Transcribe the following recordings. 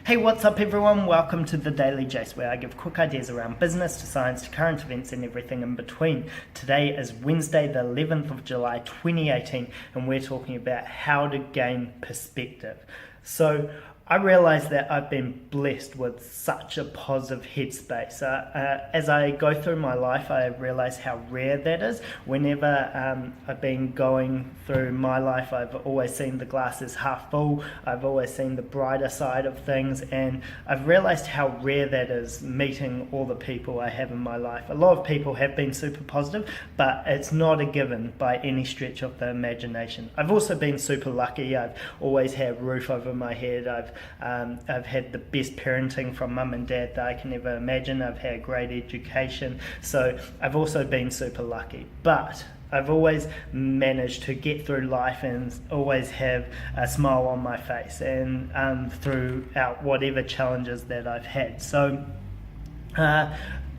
Hey, what's up everyone? Welcome to the Daily Jace, where I give quick ideas around business to science to current events and everything in between. Today is Wednesday, the 11th of July 2018, and we're talking about how to gain perspective. So I realize that I've been blessed with such a positive headspace. As I go through my life, I realize how rare that is. Whenever I've been going through my life, I've always seen the glass as half full. I've always seen the brighter side of things, and I've realized how rare that is, meeting all the people I have in my life. A lot of people have been super positive, but it's not a given by any stretch of the imagination. I've also been super lucky. I've always had a roof over my head. I've had the best parenting from mum and dad that I can ever imagine. I've had a great education, so I've also been super lucky. But I've always managed to get through life and always have a smile on my face, and throughout whatever challenges that I've had. So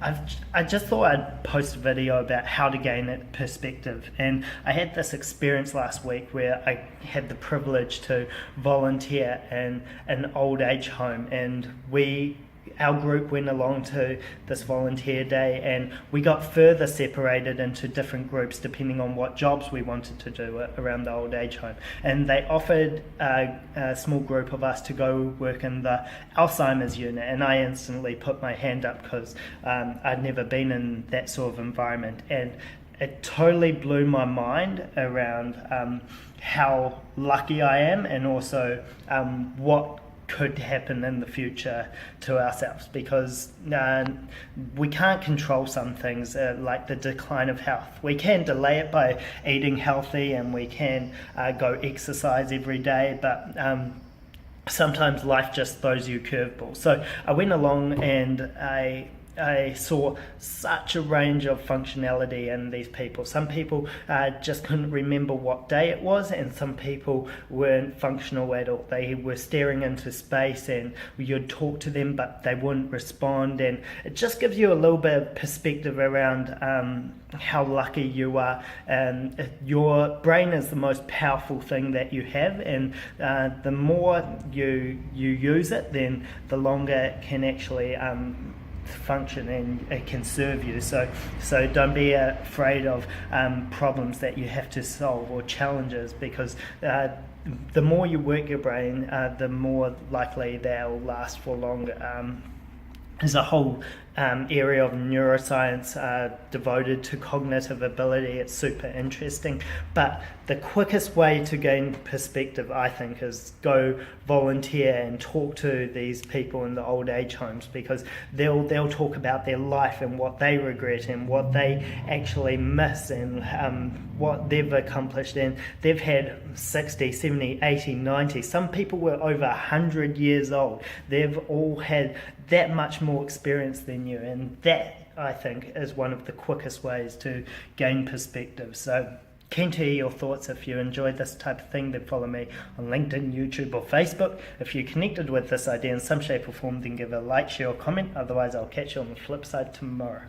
I just thought I'd post a video about how to gain that perspective, and I had this experience last week where I had the privilege to volunteer in an old age home, and our group went along to this volunteer day, and we got further separated into different groups depending on what jobs we wanted to do around the old age home. And they offered a small group of us to go work in the Alzheimer's unit, and I instantly put my hand up because I'd never been in that sort of environment, and it totally blew my mind around how lucky I am, and also what could happen in the future to ourselves, because we can't control some things like the decline of health. We can delay it by eating healthy, and we can go exercise every day, but sometimes life just throws you curveballs. So I went along and I saw such a range of functionality in these people. Some people just couldn't remember what day it was, and some people weren't functional at all. They were staring into space, and you'd talk to them but they wouldn't respond, and it just gives you a little bit of perspective around how lucky you are. Your brain is the most powerful thing that you have, and the more you use it, then the longer it can actually function, and it can serve you. So don't be afraid of problems that you have to solve, or challenges, because the more you work your brain, the more likely they'll last for longer. There's a whole area of neuroscience devoted to cognitive ability. It's super interesting, but the quickest way to gain perspective, I think, is go volunteer and talk to these people in the old age homes, because they'll talk about their life and what they regret and what they actually miss, and what they've accomplished. And they've had 60, 70, 80, 90. Some people were over 100 years old. They've all had that much more experience than you, and that, I think, is one of the quickest ways to gain perspective. So keen to hear your thoughts. If you enjoyed this type of thing, then follow me on LinkedIn, YouTube or Facebook. If you're connected with this idea in some shape or form, then give a like, share or comment. Otherwise, I'll catch you on the flip side tomorrow.